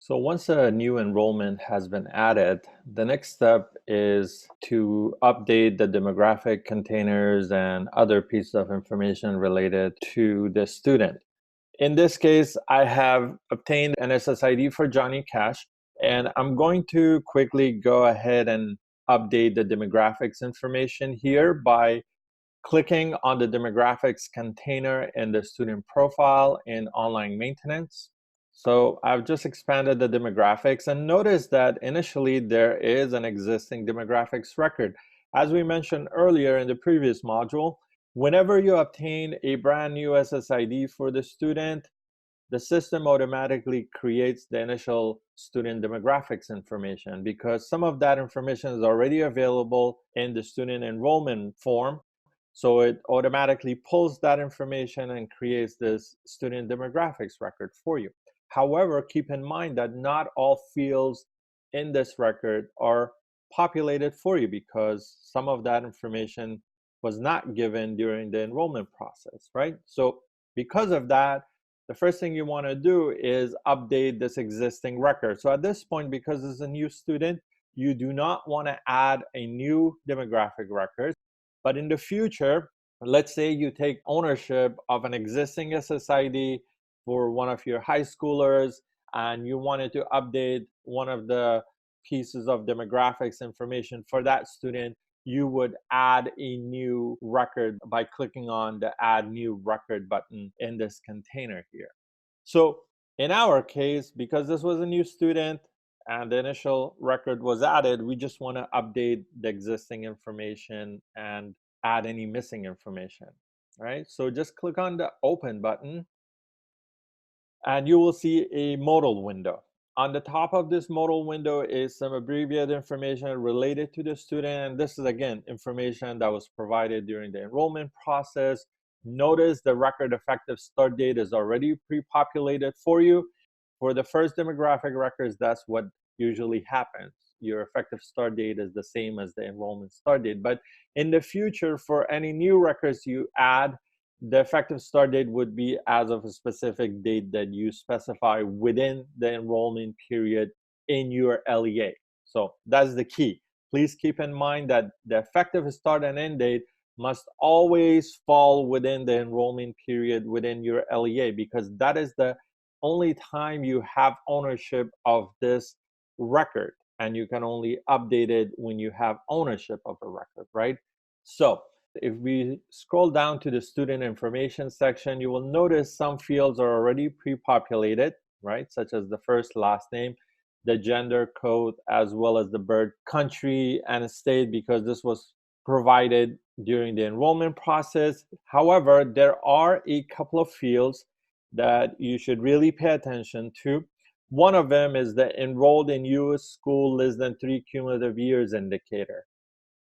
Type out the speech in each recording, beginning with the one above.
So once a new enrollment has been added, the next step is to update the demographic containers and other pieces of information related to the student. In this case, I have obtained an SSID for Johnny Cash, and I'm going to quickly go ahead and update the demographics information here by clicking on the demographics container in the student profile in online maintenance. So I've just expanded the demographics and notice that initially there is an existing demographics record. As we mentioned earlier in the previous module, whenever you obtain a brand new SSID for the student, the system automatically creates the initial student demographics information because some of that information is already available in the student enrollment form. So it automatically pulls that information and creates this student demographics record for you. However, keep in mind that not all fields in this record are populated for you because some of that information was not given during the enrollment process, right? So because of that, the first thing you want to do is update this existing record. So at this point, because it's a new student, you do not want to add a new demographic record. But in the future, let's say you take ownership of an existing SSID for one of your high schoolers and you wanted to update one of the pieces of demographics information for that student, you would add a new record by clicking on the Add New Record button in this container here. So in our case, because this was a new student and the initial record was added, we just want to update the existing information and add any missing information, right? So just click on the Open button and you will see a modal window. On the top of this modal window is some abbreviated information related to the student. And this is, again, information that was provided during the enrollment process. Notice the record effective start date is already pre-populated for you. For the first demographic records, that's what usually happens. Your effective start date is the same as the enrollment start date. But in the future, for any new records you add, the effective start date would be as of a specific date that you specify within the enrollment period in your LEA. So that's the key. Please keep in mind that the effective start and end date must always fall within the enrollment period within your LEA because that is the only time you have ownership of this record, and you can only update it when you have ownership of a record, right? So if we scroll down to the student information section, you will notice some fields are already pre-populated, right? Such as the first, last name, the gender code, as well as the birth country and state, because this was provided during the enrollment process. However, there are a couple of fields that you should really pay attention to. One of them is the enrolled in U.S. school less than 3 cumulative years indicator,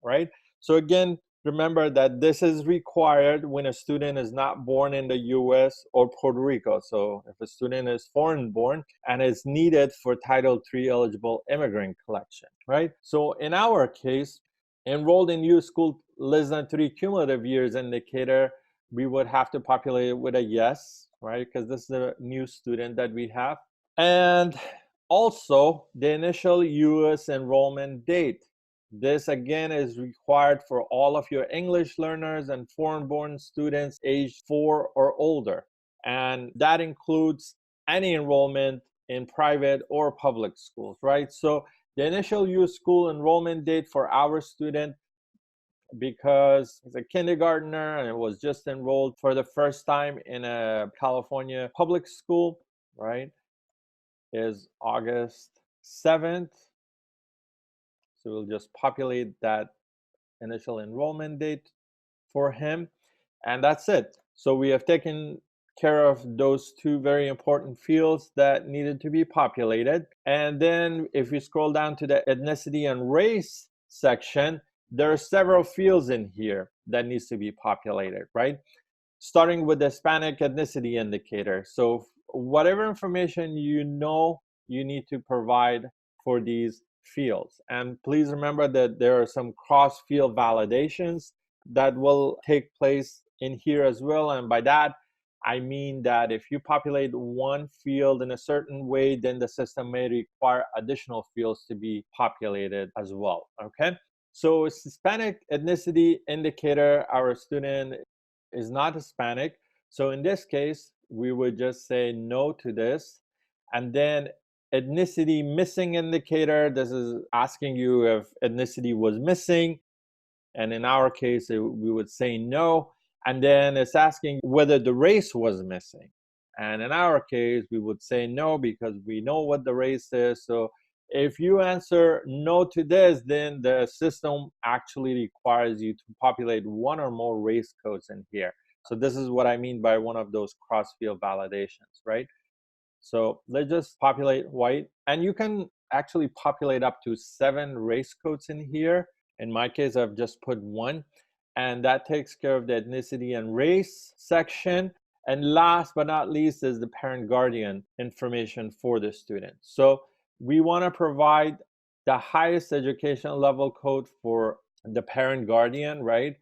right? So again, remember that this is required when a student is not born in the US or Puerto Rico. So if a student is foreign born and is needed for Title III eligible immigrant collection, right? So in our case, enrolled in U.S. school less than 3 cumulative years indicator, we would have to populate it with a yes, right? Because this is a new student that we have. And also the initial U.S. enrollment date. This again is required for all of your English learners and foreign-born students aged 4 or older. And that includes any enrollment in private or public schools, right? So the initial U.S. school enrollment date for our student, because he's a kindergartner and was just enrolled for the first time in a California public school, right, is August 7th. So we'll just populate that initial enrollment date for him, and that's it. So we have taken care of those two very important fields that needed to be populated. And then if we scroll down to the ethnicity and race section, there are several fields in here that needs to be populated, right? Starting with the Hispanic ethnicity indicator. So whatever information you know you need to provide for these fields. And please remember that there are some cross-field validations that will take place in here as well. And by that, I mean that if you populate one field in a certain way, then the system may require additional fields to be populated as well, okay? So Hispanic ethnicity indicator, our student is not Hispanic. So in this case, we would just say no to this. And then ethnicity missing indicator, this is asking you if ethnicity was missing. And in our case, we would say no. And then it's asking whether the race was missing. And in our case, we would say no because we know what the race is. So if you answer no to this, then the system actually requires you to populate one or more race codes in here. So this is what I mean by one of those cross-field validations, right? So let's just populate white. And you can actually populate up to 7 race codes in here. In my case, I've just put 1. And that takes care of the ethnicity and race section. And last but not least is the parent guardian information for the student. So we want to provide the highest education level code for the parent guardian, right?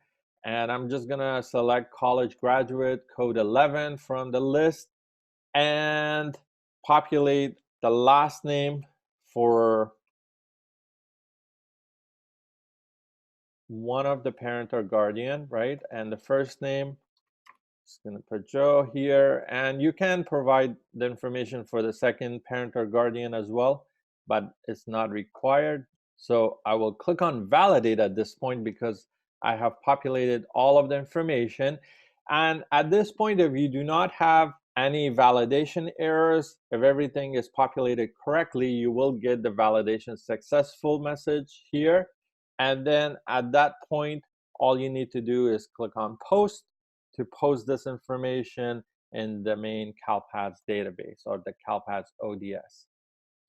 And I'm just going to select college graduate code 11 from the list and populate the last name for one of the parent or guardian, right? And the first name, just gonna put Joe here. And you can provide the information for the second parent or guardian as well, but it's not required. So I will click on validate at this point because I have populated all of the information. And at this point, if you do not have any validation errors, if everything is populated correctly, you will get the validation successful message here. And then at that point, all you need to do is click on post to post this information in the main CalPADS database or the CalPADS ODS.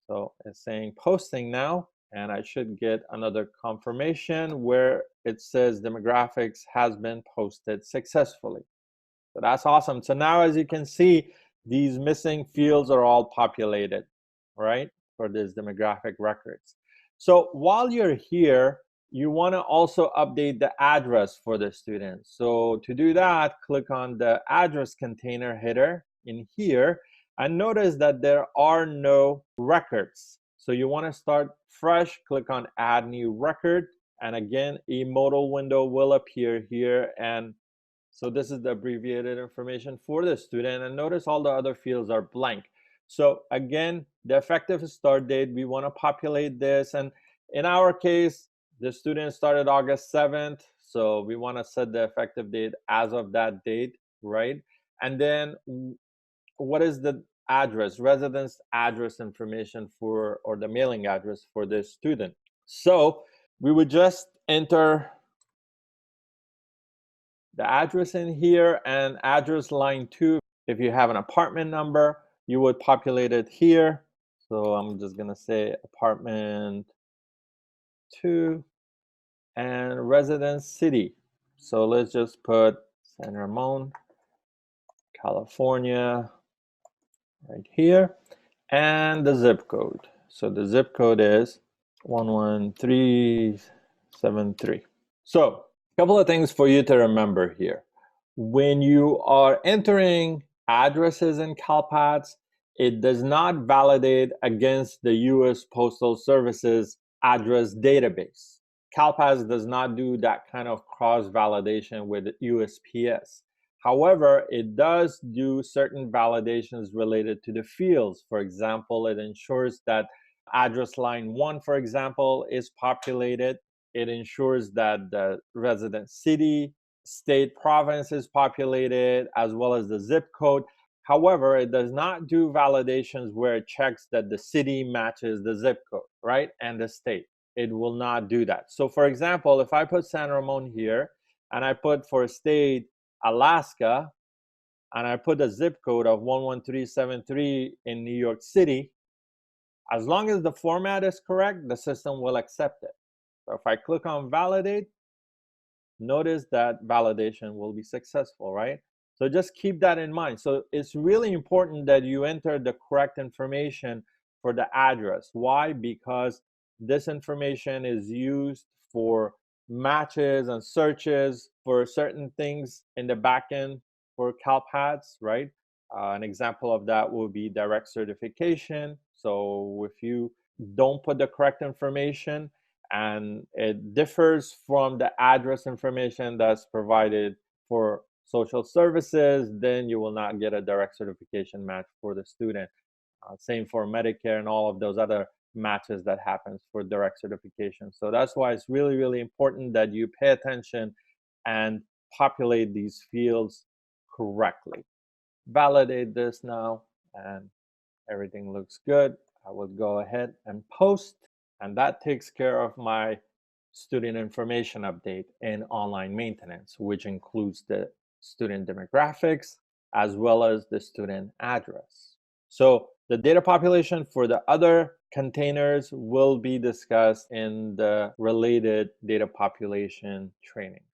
So it's saying posting now, and I should get another confirmation where it says demographics has been posted successfully. So that's awesome. So now, as you can see, these missing fields are all populated, right, for these demographic records. So while you're here, you want to also update the address for the student. So to do that, click on the address container header in here, and notice that there are no records. So you want to start fresh, click on add new record, and again, a modal window will appear here. And so this is the abbreviated information for the student, and notice all the other fields are blank. So again, the effective start date, we want to populate this, and in our case, the student started August 7th, so we want to set the effective date as of that date, right? And then what is the address, residence address information for, or the mailing address for this student? So we would just enter the address in here and address line 2. If you have an apartment number, you would populate it here. So I'm just gonna say apartment 2 and residence city. So let's just put San Ramon, California right here, and the zip code. So the zip code is 11373. So a couple of things for you to remember here. When you are entering addresses in CalPADS, it does not validate against the US Postal Service's address database. CalPADS does not do that kind of cross-validation with USPS. However, it does do certain validations related to the fields. For example, it ensures that address line 1, for example, is populated. It ensures that the resident city, state, province is populated, as well as the zip code. However, it does not do validations where it checks that the city matches the zip code, right? And the state. It will not do that. So for example, if I put San Ramon here and I put for state Alaska and I put a zip code of 11373 in New York City, as long as the format is correct, the system will accept it. So if I click on validate, notice that validation will be successful, right? So just keep that in mind. So it's really important that you enter the correct information for the address. Why? Because this information is used for matches and searches for certain things in the backend for CalPADS, right? An example of that would be direct certification. So if you don't put the correct information and it differs from the address information that's provided for social services, then you will not get a direct certification match for the student. Same for Medicare and all of those other matches that happens for direct certification. So that's why it's really, really important that you pay attention and populate these fields correctly. Validate this now, and everything looks good. I will go ahead and post, and that takes care of my student information update in online maintenance, which includes the student demographics as well as the student address. So the data population for the other containers will be discussed in the related data population training.